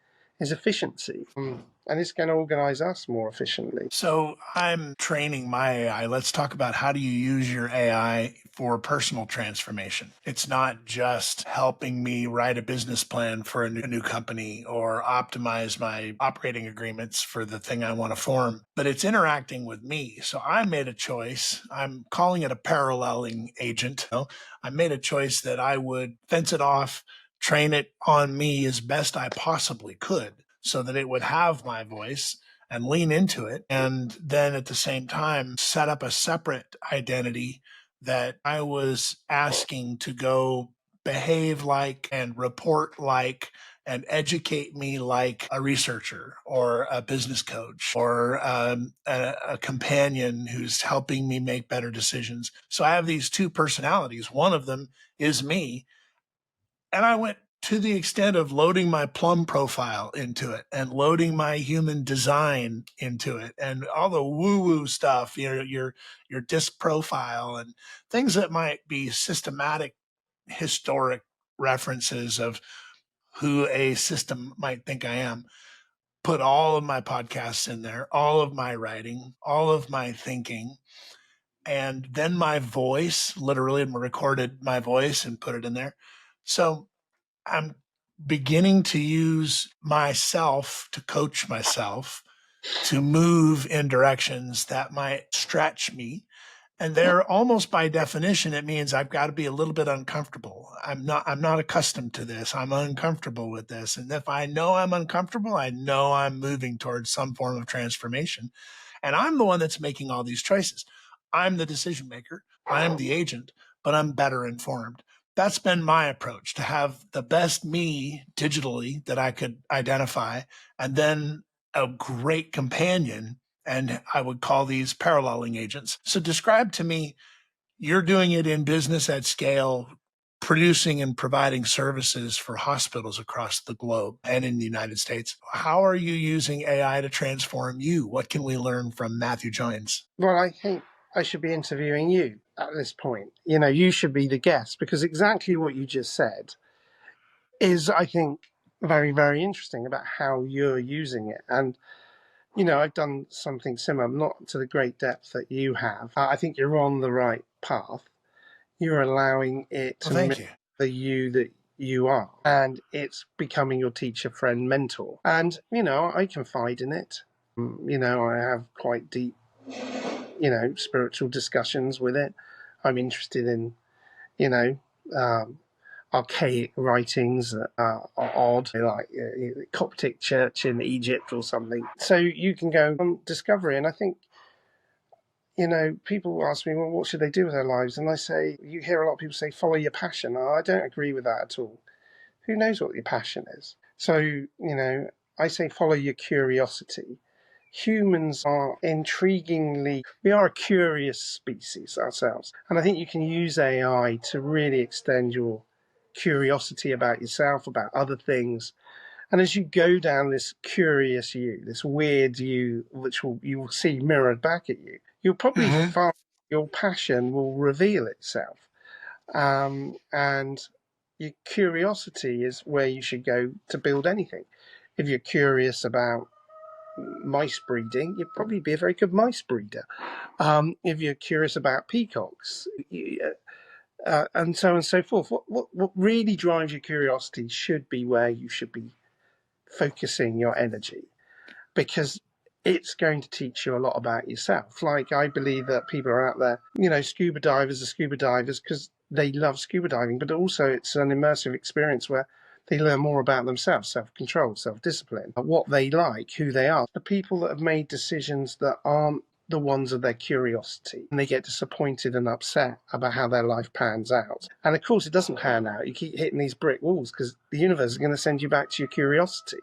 is efficiency. And it's going to organize us more efficiently. So I'm training my AI. Let's talk about how do you use your AI for personal transformation. It's not just helping me write a business plan for a new company or optimize my operating agreements for the thing I want to form, but it's interacting with me. So I made a choice. I'm calling it a paralleling agent. I made a choice that I would fence it off, train it on me as best I possibly could so that it would have my voice and lean into it. And then at the same time, set up a separate identity that I was asking to go behave like and report like and educate me like a researcher or a business coach or a companion who's helping me make better decisions. So I have these two personalities. One of them is me. And I went to the extent of loading my plum profile into it and loading my human design into it and all the woo-woo stuff, your disc profile and things that might be systematic, historic references of who a system might think I am. Put all of my podcasts in there, all of my writing, all of my thinking, and then my voice, literally recorded my voice and put it in there. So I'm beginning to use myself to coach myself to move in directions that might stretch me. And they're almost by definition, it means I've got to be a little bit uncomfortable. I'm not accustomed to this. I'm uncomfortable with this. And if I know I'm uncomfortable, I know I'm moving towards some form of transformation. And I'm the one that's making all these choices. I'm the decision maker. I'm the agent, but I'm better informed. That's been my approach, to have the best me digitally that I could identify, and then a great companion. And I would call these paralleling agents. So describe to me, you're doing it in business at scale, producing and providing services for hospitals across the globe and in the United States. How are you using AI to transform you? What can we learn from Matthew Joynes? Well, I think I should be interviewing you at this point. You should be the guest because exactly what you just said is, I think, very, very interesting about how you're using it. And I've done something similar, not to the great depth that you have. I think you're on the right path. You're allowing it to Thank mirror you. the you that you are, and it's becoming your teacher, friend, mentor. And I confide in it. I have quite deep, spiritual discussions with it. I'm interested in, you know, um, archaic writings that are odd, like Coptic church in Egypt or something. So you can go on discovery. And I think, people ask me, well, what should they do with their lives? And I say, you hear a lot of people say, follow your passion. I don't agree with that at all. Who knows what your passion is? So, I say, follow your curiosity. humans are we are a curious species ourselves. And I think you can use AI to really extend your curiosity about yourself, about other things. And as you go down this curious you, this weird you, you will see mirrored back at you, you'll probably find your passion will reveal itself. And your curiosity is where you should go to build anything. If you're curious about mice breeding, you'd probably be a very good mice breeder. If you're curious about peacocks, and so on and so forth, what really drives your curiosity should be where you should be focusing your energy, because it's going to teach you a lot about yourself. Like, I believe that people are out there, scuba divers are scuba divers because they love scuba diving, but also it's an immersive experience where they learn more about themselves, self-control, self-discipline, what they like, who they are. The people that have made decisions that aren't the ones of their curiosity, and they get disappointed and upset about how their life pans out. And of course, it doesn't pan out. You keep hitting these brick walls because the universe is going to send you back to your curiosity.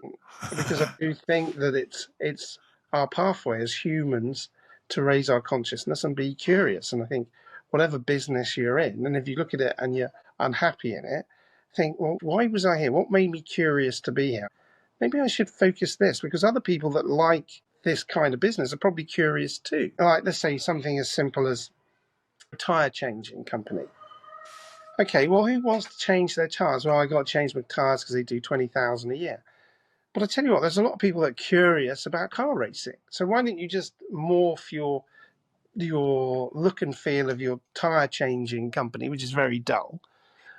Because I do think that it's our pathway as humans to raise our consciousness and be curious. And I think whatever business you're in, and if you look at it and you're unhappy in it, think, well, why was I here? What made me curious to be here? Maybe I should focus this, because other people that like this kind of business are probably curious too. Like, let's say something as simple as a tire changing company. Okay, well, who wants to change their tires? Well, I got to change my tires because they do 20,000 a year. But I tell you what, there's a lot of people that are curious about car racing. So why don't you just morph your look and feel of your tire changing company, which is very dull,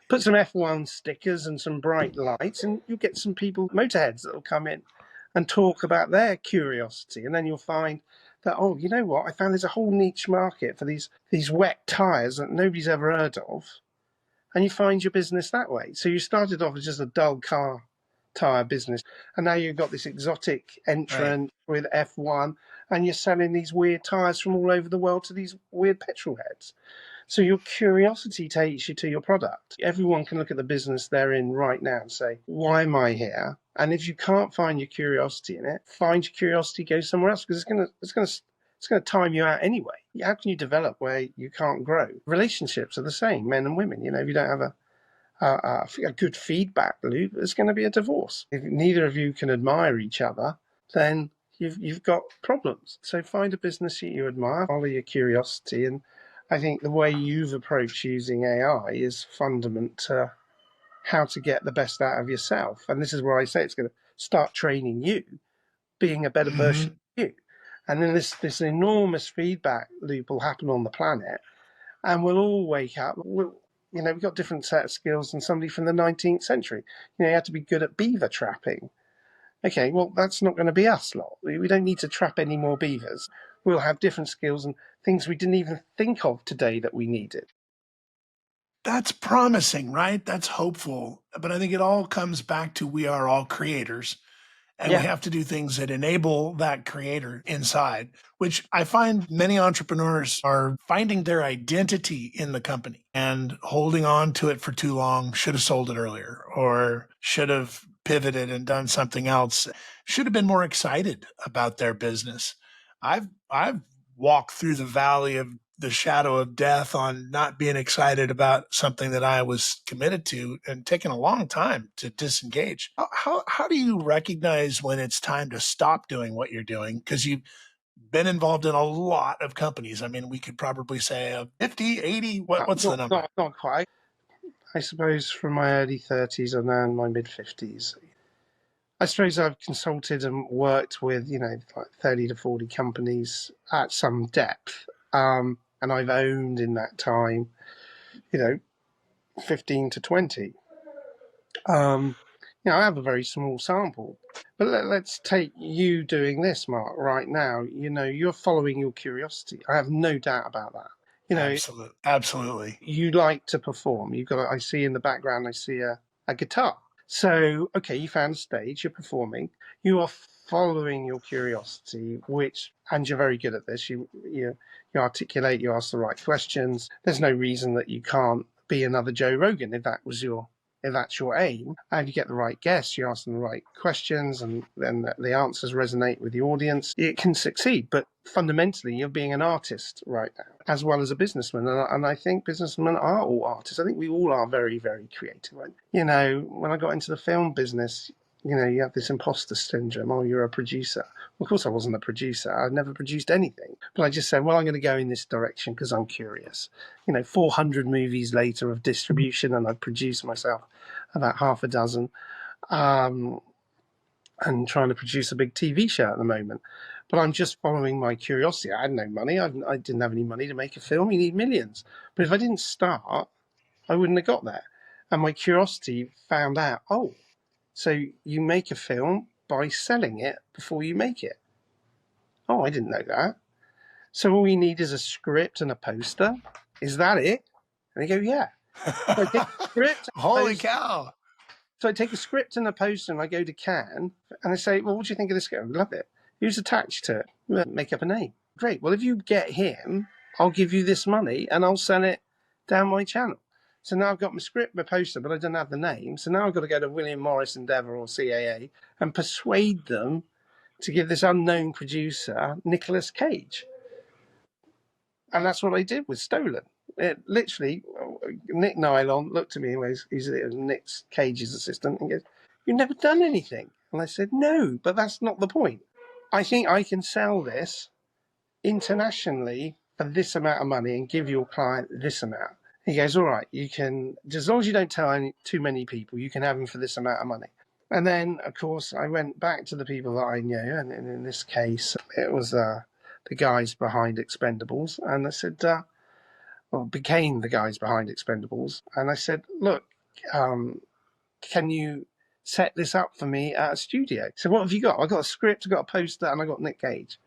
put some F1 stickers and some bright lights, and you'll get some people, motorheads, that will come in and talk about their curiosity. And then you'll find that, oh, you know what? I found there's a whole niche market for these wet tires that nobody's ever heard of. And you find your business that way. So you started off as just a dull car tire business, and now you've got this exotic entrant with F1, and you're selling these weird tires from all over the world to these weird petrol heads. So your curiosity takes you to your product. Everyone can look at the business they're in right now and say, why am I here? And if you can't find your curiosity in it, find your curiosity, go somewhere else, because it's going to time you out anyway. How can you develop where you can't grow? Relationships are the same, men and women. If you don't have a good feedback loop, there's going to be a divorce. If neither of you can admire each other, then you've got problems. So find a business that you admire, follow your curiosity, and I think the way you've approached using AI is fundamental to how to get the best out of yourself. And this is where I say it's going to start training you, being a better version of you. And then this enormous feedback loop will happen on the planet, and we'll all wake up. We've got different set of skills than somebody from the 19th century. You have to be good at beaver trapping. Okay, well, that's not going to be us lot. We don't need to trap any more beavers. We'll have different skills and things we didn't even think of today that we needed. That's promising, right? That's hopeful. But I think it all comes back to we are all creators. And we have to do things that enable that creator inside, which I find many entrepreneurs are finding their identity in the company and holding on to it for too long. Should have sold it earlier, or should have pivoted and done something else. Should have been more excited about their business. I've walked through the valley of the shadow of death on not being excited about something that I was committed to, and taking a long time to disengage. How do you recognize when it's time to stop doing what you're doing? Because you've been involved in a lot of companies. I mean, we could probably say 50, 80, what's the number? Not quite. I suppose from my early 30s and now in my mid 50s. I suppose I've consulted and worked with, like 30 to 40 companies at some depth. And I've owned in that time, 15 to 20. I have a very small sample. But let's take you doing this, Mark, right now. You're following your curiosity. I have no doubt about that. Absolutely. You like to perform. I see in the background, I see a guitar. So, okay, you found a stage, you're performing, you are following your curiosity, and you're very good at this. You articulate, you ask the right questions. There's no reason that you can't be another Joe Rogan if that was your if that's your aim, and you get the right guests, you ask them the right questions, and then the answers resonate with the audience, it can succeed. But fundamentally, you're being an artist right now, as well as a businessman. And I think businessmen are all artists. I think we all are very, very creative. Right? You know, when I got into the film business, you know, you have this imposter syndrome. Oh, you're a producer. Well, of course, I wasn't a producer. I'd never produced anything. But I just said, well, I'm going to go in this direction because I'm curious. You know, 400 movies later of distribution, and I've produced myself about half a dozen, and trying to produce a big TV show at the moment. But I'm just following my curiosity. I had no money. I didn't have any money to make a film. You need millions. But if I didn't start, I wouldn't have got there. And my curiosity found out, oh, so you make a film by selling it before you make it. Oh, I didn't know that. So all you need is a script and a poster. Is that it? And they go, yeah. So I take a script. Holy cow. So I take a script and a poster and I go to Cannes and I say, well, what do you think of this guy? I love it. Who's attached to it? Make up a name. Great. Well, if you get him, I'll give you this money and I'll sell it down my channel. So now I've got my script, my poster, but I don't have the name. So now I've got to go to William Morris Endeavour or CAA and persuade them to give this unknown producer Nicolas Cage. And that's what I did with Stolen. It literally, Nick Nylon looked at me, he's Nick Cage's assistant, and goes, "You've never done anything." And I said, "No, but that's not the point. I think I can sell this internationally for this amount of money and give your client this amount." He goes, "All right, you can, as long as you don't tell too many people, you can have them for this amount of money." And then, of course, I went back to the people that I knew, and in this case, it was the guys behind Expendables, and I said, became the guys behind Expendables, and I said, "Look, can you set this up for me at a studio?" So what have you got? I got a script, I got a poster, and I got Nick Cage.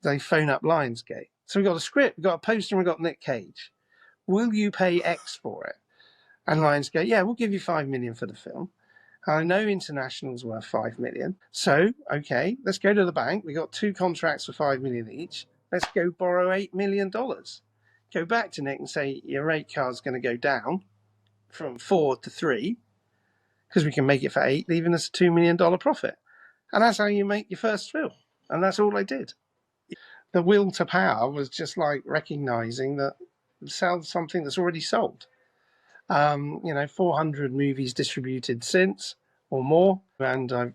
They phone up Lionsgate. So we got a script, we got a poster, and we got Nick Cage. Will you pay X for it? And Lionsgate, yeah, we'll give you $5 million for the film. I know international's worth $5 million. So, okay, let's go to the bank. We got 2 contracts for $5 million each. Let's go borrow $8 million. Go back to Nick and say, your rate card's going to go down from 4 to 3 because we can make it for 8, leaving us a $2 million profit. And that's how you make your first film. And that's all I did. The will to power was just like recognizing that sell something that's already sold. 400 movies distributed since or more. And I've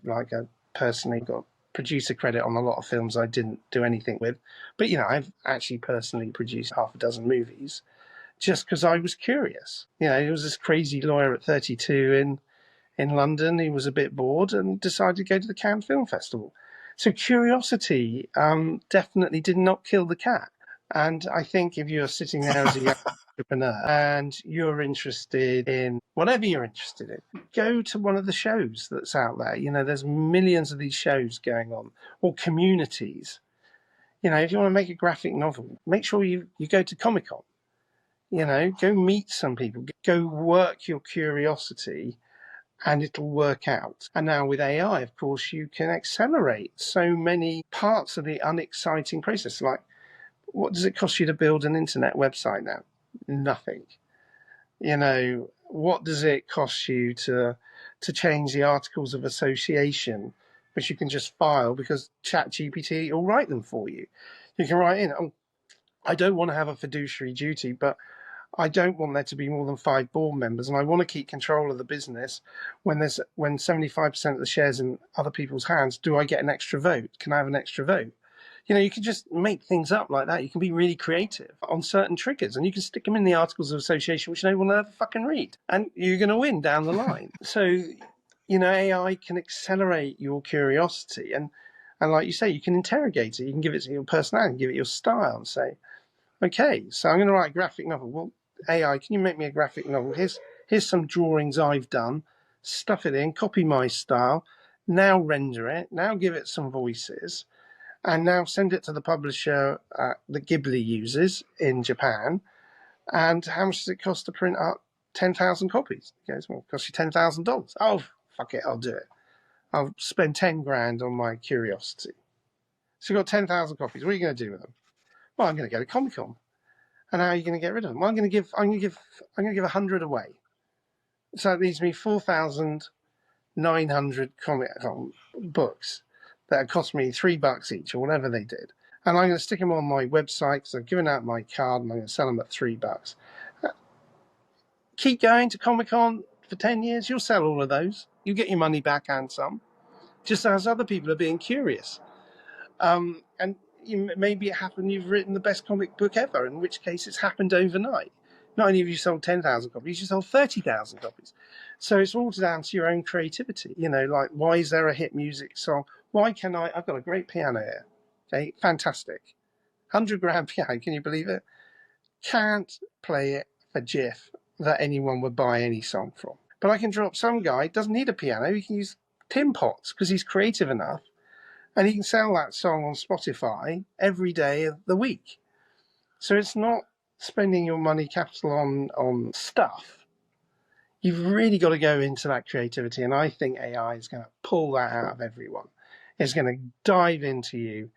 personally got producer credit on a lot of films I didn't do anything with. But, I've actually personally produced half a dozen movies just because I was curious. There was this crazy lawyer at 32 in London. He was a bit bored and decided to go to the Cannes Film Festival. So curiosity definitely did not kill the cat. And I think if you're sitting there as a young entrepreneur and you're interested in whatever you're interested in, go to one of the shows that's out there. There's millions of these shows going on, or communities. If you want to make a graphic novel, make sure you go to Comic-Con. Go meet some people, go work your curiosity, and it'll work out. And now with AI, of course, you can accelerate so many parts of the unexciting process. Like, what does it cost you to build an internet website now? Nothing. What does it cost you to change the articles of association, which you can just file because ChatGPT will write them for you? You can write in, "Oh, I don't want to have a fiduciary duty, but I don't want there to be more than 5 board members, and I want to keep control of the business. When 75% of the shares in other people's hands, do I get an extra vote? Can I have an extra vote?" You can just make things up like that. You can be really creative on certain triggers, and you can stick them in the articles of association, which no one will ever fucking read, and you're going to win down the line. So, AI can accelerate your curiosity, and like you say, you can interrogate it. You can give it your personality, give it your style, and say, "Okay, so I'm going to write a graphic novel. Well, AI, can you make me a graphic novel? Here's some drawings I've done. Stuff it in, copy my style. Now render it. Now give it some voices. And now send it to the publisher that Ghibli uses in Japan. And how much does it cost to print up 10,000 copies?" He goes, "Well, it costs you $10,000. Oh, fuck it, I'll do it. I'll spend 10 grand on my curiosity." So you've got 10,000 copies. What are you going to do with them? "Well, I'm going to go to Comic-Con." "And how are you going to get rid of them?" "Well, I'm going to give 100 away." So it leaves me 4,900 Comic Con books that cost me $3 each or whatever they did. And I'm going to stick them on my website because I've given out my card and I'm going to sell them at $3. Keep going to Comic Con for 10 years, you'll sell all of those. You get your money back and some, just as other people are being curious. And maybe it happened you've written the best comic book ever, in which case it's happened overnight. Not only have you sold 10,000 copies, you sold 30,000 copies. So it's all down to your own creativity. Like, why is there a hit music song? Why can I've got a great piano here. Okay, fantastic. 100 grand piano, can you believe it? Can't play it for Jiff that anyone would buy any song from. But I can drop some guy, doesn't need a piano, he can use tin pots because he's creative enough. And he can sell that song on Spotify every day of the week. So it's not spending your money capital on stuff. You've really got to go into that creativity. And I think AI is going to pull that out of everyone. It's going to dive into you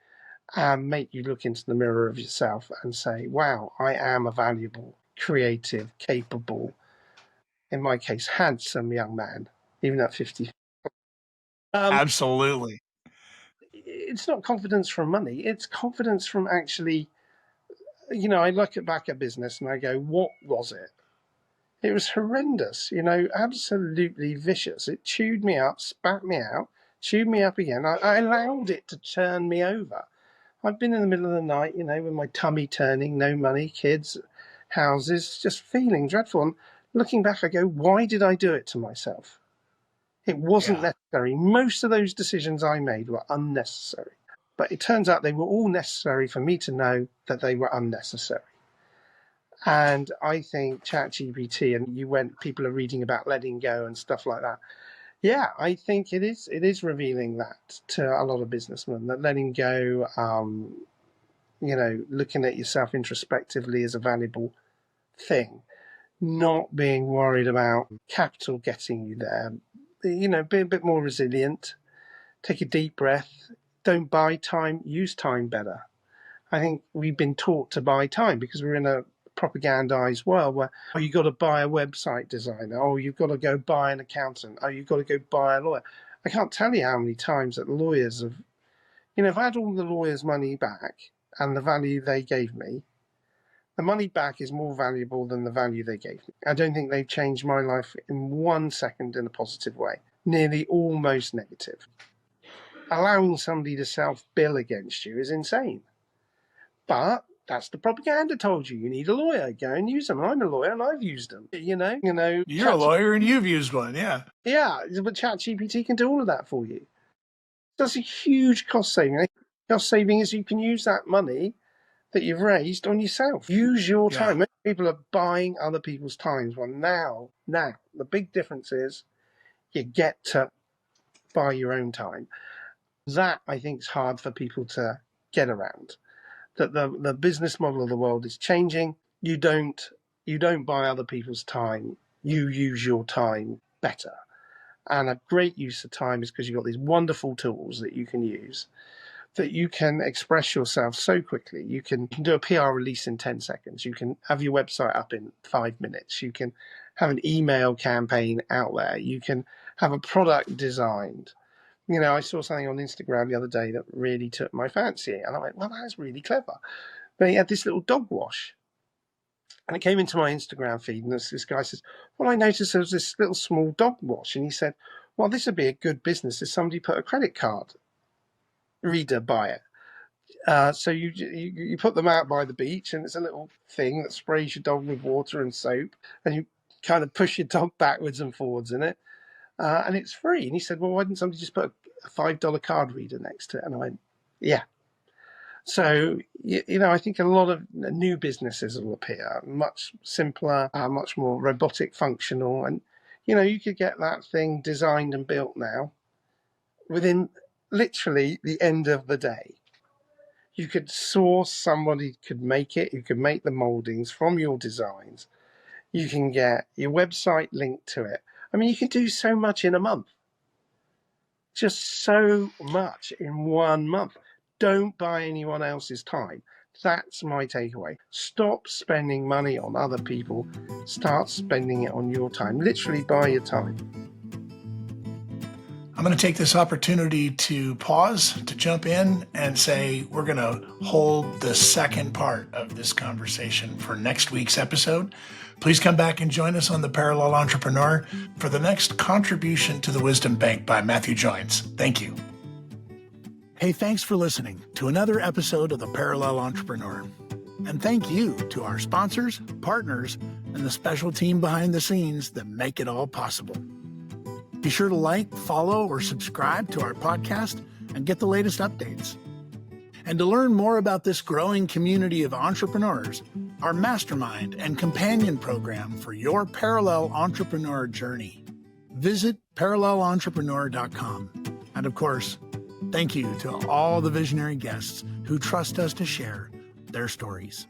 and make you look into the mirror of yourself and say, wow, I am a valuable, creative, capable, in my case, handsome young man, even at 50. Absolutely. It's not confidence from money. It's confidence from actually, I look back at business and I go, what was it? It was horrendous, absolutely vicious. It chewed me up, spat me out, chewed me up again. I allowed it to turn me over. I've been in the middle of the night, with my tummy turning, no money, kids, houses, just feeling dreadful. And looking back, I go, why did I do it to myself? It wasn't necessary. Most of those decisions I made were unnecessary. But it turns out they were all necessary for me to know that they were unnecessary. And I think ChatGPT, and people are reading about letting go and stuff like that. Yeah, I think it is revealing that to a lot of businessmen, that letting go, looking at yourself introspectively is a valuable thing. Not being worried about capital getting you there. Be a bit more resilient. Take a deep breath. Don't buy time, use time better. I think we've been taught to buy time because we're in a propagandized world where, you've got to buy a website designer, you've got to go buy an accountant, you've got to go buy a lawyer. I can't tell you how many times that lawyers have, if I had all the lawyers' money back and the value they gave me, the money back is more valuable than the value they gave me. I don't think they've changed my life in 1 second in a positive way. Nearly almost negative. Allowing somebody to self-bill against you is insane. But that's the propaganda told you. You need a lawyer. Go and use them. I'm a lawyer and I've used them. You're a lawyer and you've used one, yeah. Yeah, but ChatGPT can do all of that for you. That's a huge cost saving. Cost saving is you can use that money that you've raised on yourself. Use your time. Many people are buying other people's times. Well, now, the big difference is you get to buy your own time. That, I think, is hard for people to get around. That the business model of the world is changing. You don't buy other people's time. You use your time better. And a great use of time is because you've got these wonderful tools that you can use, that you can express yourself so quickly. You can do a PR release in 10 seconds. You can have your website up in 5 minutes. You can have an email campaign out there. You can have a product designed. I saw something on Instagram the other day that really took my fancy. And I went, well, that's really clever. They had this little dog wash. And it came into my Instagram feed, and this guy says, well, I noticed there was this little small dog wash. And he said, well, this would be a good business if somebody put a credit card reader by it. So you put them out by the beach, and it's a little thing that sprays your dog with water and soap, and you kind of push your dog backwards and forwards in it, and it's free. And he said, well, why didn't somebody just put a $5 card reader next to it? And I went, yeah. So, I think a lot of new businesses will appear, much simpler, much more robotic functional. And, you could get that thing designed and built now within literally the end of the day. You could source somebody could make it, you could make the moldings from your designs. You can get your website linked to it. I mean, you can do so much in a month. Just so much in 1 month. Don't buy anyone else's time. That's my takeaway. Stop spending money on other people. Start spending it on your time. Literally buy your time. I'm going to take this opportunity to pause, to jump in and say we're going to hold the second part of this conversation for next week's episode. Please come back and join us on The Parallel Entrepreneur for the next contribution to the Wisdom Bank by Matthew Joynes. Thank you. Hey, thanks for listening to another episode of The Parallel Entrepreneur. And thank you to our sponsors, partners, and the special team behind the scenes that make it all possible. Be sure to like, follow, or subscribe to our podcast and get the latest updates. And to learn more about this growing community of entrepreneurs, our mastermind and companion program for your parallel entrepreneur journey, visit parallelentrepreneur.com. And of course, thank you to all the visionary guests who trust us to share their stories.